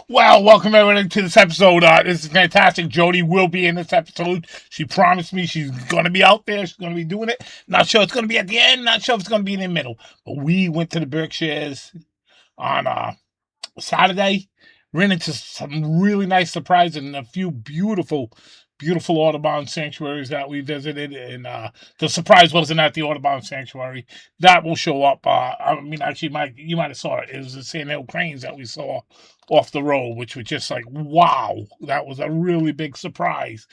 Well, welcome everyone to this episode. This is fantastic. Jody will be in this episode. She promised me she's going to be out there. She's going to be doing it. Not sure it's going to be at the end. Not sure if it's going to be in the middle. But we went to the Berkshires on Saturday. Ran into some really nice surprises and a few beautiful Audubon sanctuaries that we visited. And the surprise wasn't at the Audubon sanctuary. That will show up. Actually, you might have saw it. It was the Sandhill cranes that we saw off the road, which was just like, wow, that was a really big surprise.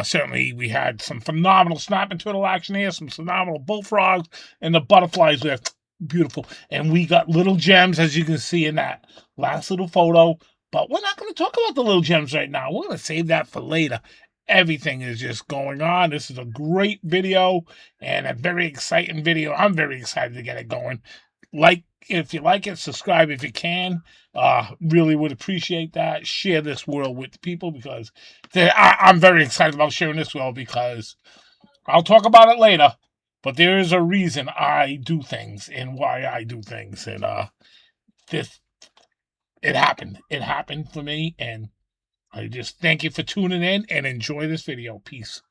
Certainly, we had some phenomenal snapping turtle action here, some phenomenal bullfrogs, and the butterflies were beautiful. And we got little gems, as you can see in that last little photo. But we're not going to talk about the little gems right now. We're going to save that for later. Everything is just going on. This is a great video and a very exciting video. I'm very excited to get it going. If you like it, subscribe if you can. Really would appreciate that. Share this world with people because I'm very excited about sharing this world because I'll talk about it later. But there is a reason I do things and why I do things. And this it happened. It happened for me, and I just thank you for tuning in and enjoy this video. Peace.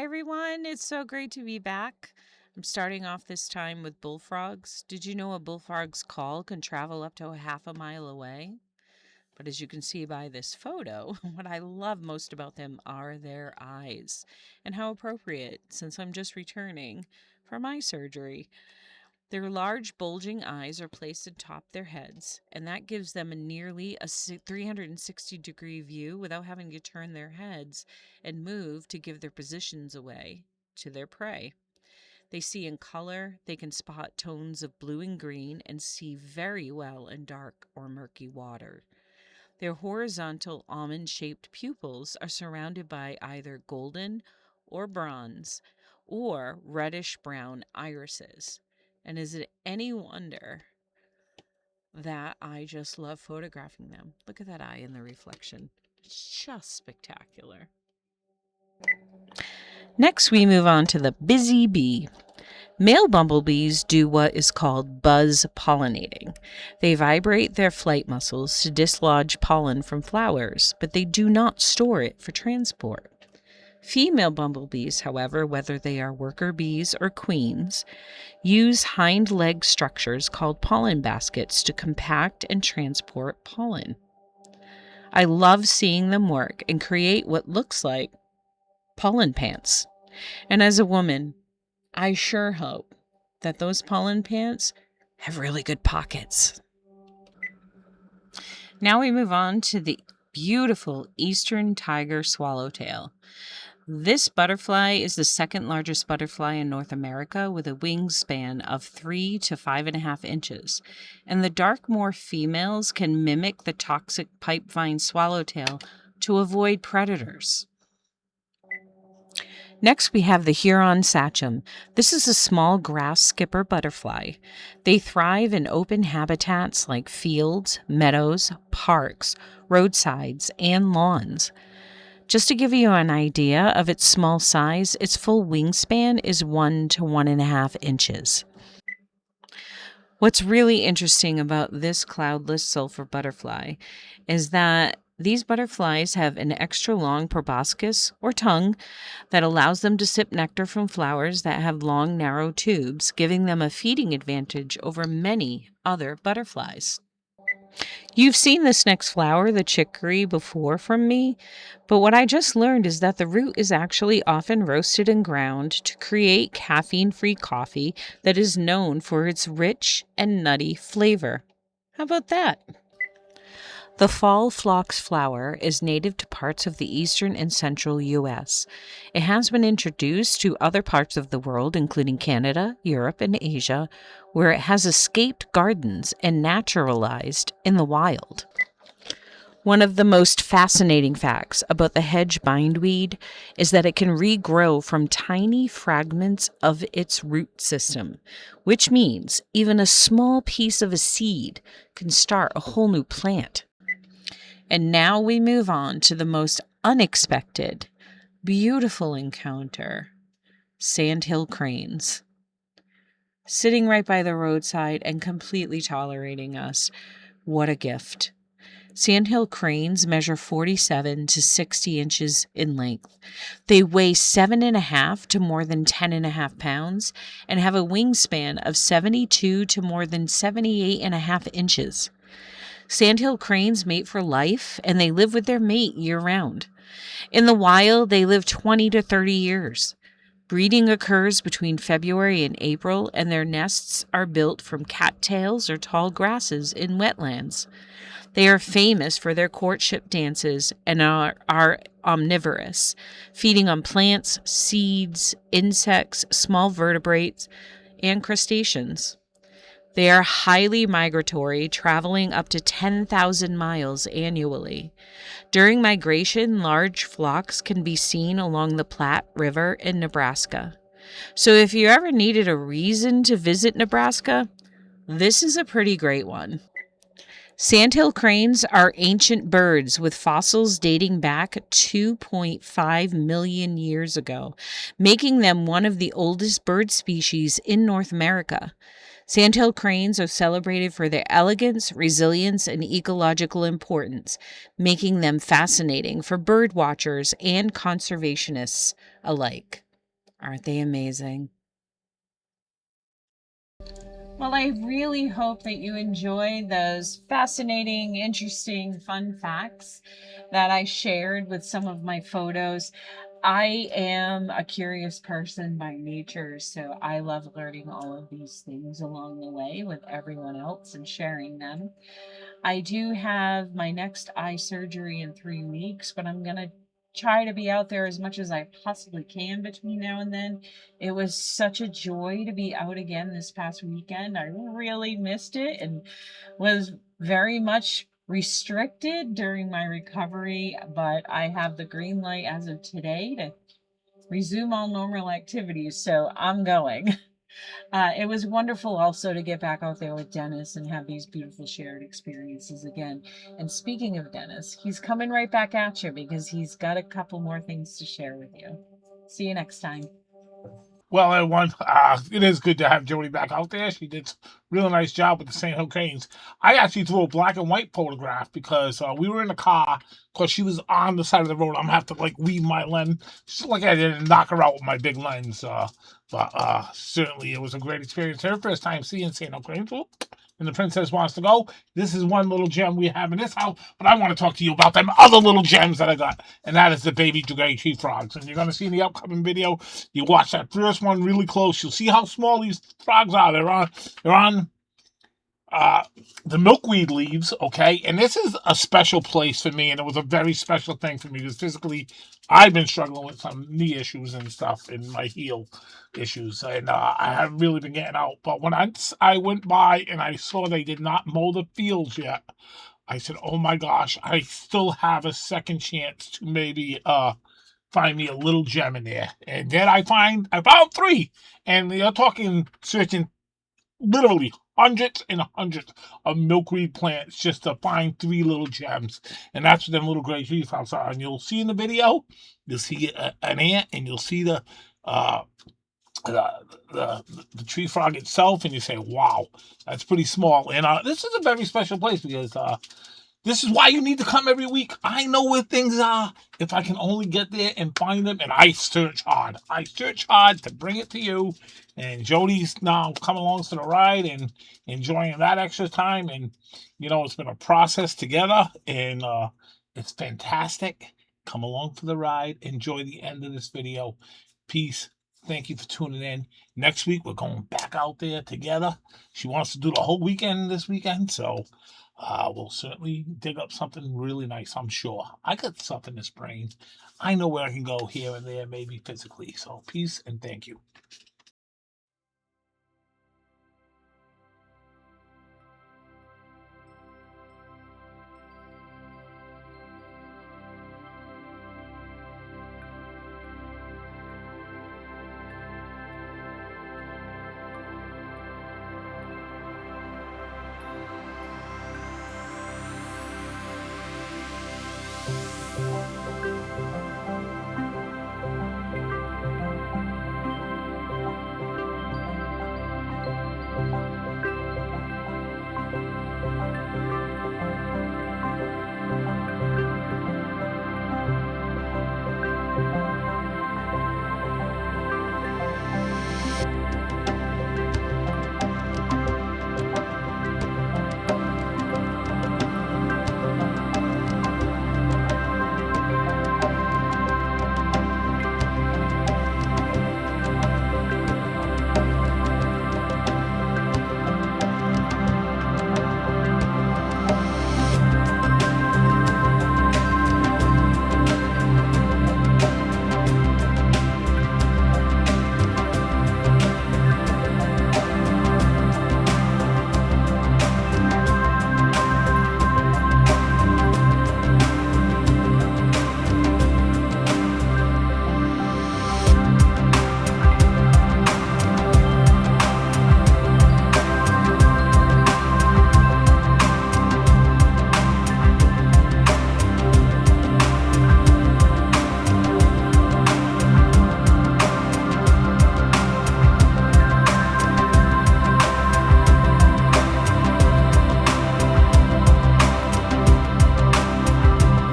Hi, everyone. It's so great to be back. I'm starting off this time with bullfrogs. Did you know a bullfrog's call can travel up to a half a mile away? But as you can see by this photo, what I love most about them are their eyes. And how appropriate, since I'm just returning from eye surgery. Their large, bulging eyes are placed atop their heads, and that gives them a nearly 360-degree view without having to turn their heads and move to give their positions away to their prey. They see in color, they can spot tones of blue and green, and see very well in dark or murky water. Their horizontal almond shaped pupils are surrounded by either golden or bronze or reddish brown irises. And is it any wonder that I just love photographing them? Look at that eye in the reflection. It's just spectacular. Next, we move on to the busy bee. Male bumblebees do what is called buzz pollinating. They vibrate their flight muscles to dislodge pollen from flowers, but they do not store it for transport. Female bumblebees, however, whether they are worker bees or queens, use hind leg structures called pollen baskets to compact and transport pollen. I love seeing them work and create what looks like pollen pants. And as a woman, I sure hope that those pollen pants have really good pockets. Now we move on to the beautiful eastern tiger swallowtail. This butterfly is the second largest butterfly in North America with a wingspan of 3 to 5.5 inches. And the dark-morph females can mimic the toxic pipevine swallowtail to avoid predators. Next, we have the Huron sachem. This is a small grass skipper butterfly. They thrive in open habitats like fields, meadows, parks, roadsides, and lawns. Just to give you an idea of its small size, its full wingspan is 1 to 1.5 inches. What's really interesting about this cloudless sulfur butterfly is that these butterflies have an extra long proboscis or tongue that allows them to sip nectar from flowers that have long, narrow tubes, giving them a feeding advantage over many other butterflies. You've seen this next flower, the chicory, before from me, but what I just learned is that the root is actually often roasted and ground to create caffeine-free coffee that is known for its rich and nutty flavor. How about that? The fall phlox flower is native to parts of the eastern and central U.S. It has been introduced to other parts of the world, including Canada, Europe, and Asia, where it has escaped gardens and naturalized in the wild. One of the most fascinating facts about the hedge bindweed is that it can regrow from tiny fragments of its root system, which means even a small piece of a seed can start a whole new plant. And now we move on to the most unexpected, beautiful encounter, sandhill cranes. Sitting right by the roadside and completely tolerating us. What a gift. Sandhill cranes measure 47 to 60 inches in length. They weigh 7.5 to more than 10.5 pounds and have a wingspan of 72 to more than 78.5 inches. Sandhill cranes mate for life, and they live with their mate year-round. In the wild, they live 20 to 30 years. Breeding occurs between February and April, and their nests are built from cattails or tall grasses in wetlands. They are famous for their courtship dances and are omnivorous, feeding on plants, seeds, insects, small vertebrates, and crustaceans. They are highly migratory, traveling up to 10,000 miles annually. During migration, large flocks can be seen along the Platte River in Nebraska. So if you ever needed a reason to visit Nebraska, this is a pretty great one. Sandhill cranes are ancient birds with fossils dating back 2.5 million years ago, making them one of the oldest bird species in North America. Sandhill cranes are celebrated for their elegance, resilience, and ecological importance, making them fascinating for bird watchers and conservationists alike. Aren't they amazing? Well, I really hope that you enjoyed those fascinating, interesting, fun facts that I shared with some of my photos. I am a curious person by nature, so I love learning all of these things along the way with everyone else and sharing them. I do have my next eye surgery in 3 weeks, but I'm going to try to be out there as much as I possibly can between now and then. It was such a joy to be out again this past weekend. I really missed it and was very much restricted during my recovery, but I have the green light as of today to resume all normal activities, so I'm going. It was wonderful also to get back out there with Dennis and have these beautiful shared experiences again. And speaking of Dennis, he's coming right back at you because he's got a couple more things to share with you. See you next time. Well, everyone, it is good to have Jody back out there. She did a really nice job with the Sandhill Canes. I actually threw a black and white photograph because we were in the car. Because she was on the side of the road. I'm gonna have to like weave my lens, just like I did, and knock her out with my big lens. But certainly, it was a great experience. Her first time seeing Sandhill Canes. And the princess wants to go. This is one little gem we have in this house, but I want to talk to you about them other little gems that I got, and that is the baby gray tree frogs. And you're going to see in the upcoming video, you watch that first one really close. You'll see how small these frogs are. They're on uh, the milkweed leaves, okay? And this is a special place for me, and it was a very special thing for me because physically, I've been struggling with some knee issues and stuff and my heel issues, and I haven't really been getting out. But when I went by and I saw they did not mow the fields yet, I said, "Oh my gosh, I still have a second chance to maybe find me a little gem in there." And then I found three, and you're talking searching literally hundreds and hundreds of milkweed plants just to find three little gems. And that's what them little gray tree frogs are. And you'll see in the video, you'll see an ant, and you'll see uh, the, the tree frog itself, and you say, wow, that's pretty small. And this is a very special place because this is why you need to come every week. I know where things are. If I can only get there and find them, and I search hard. I search hard to bring it to you. And Jody's now coming along to the ride and enjoying that extra time. And, it's been a process together, and it's fantastic. Come along for the ride. Enjoy the end of this video. Peace. Thank you for tuning in. Next week, we're going back out there together. She wants to do the whole weekend this weekend, so we'll certainly dig up something really nice, I'm sure. I got something this brain. I know where I can go here and there, maybe physically. So peace and thank you.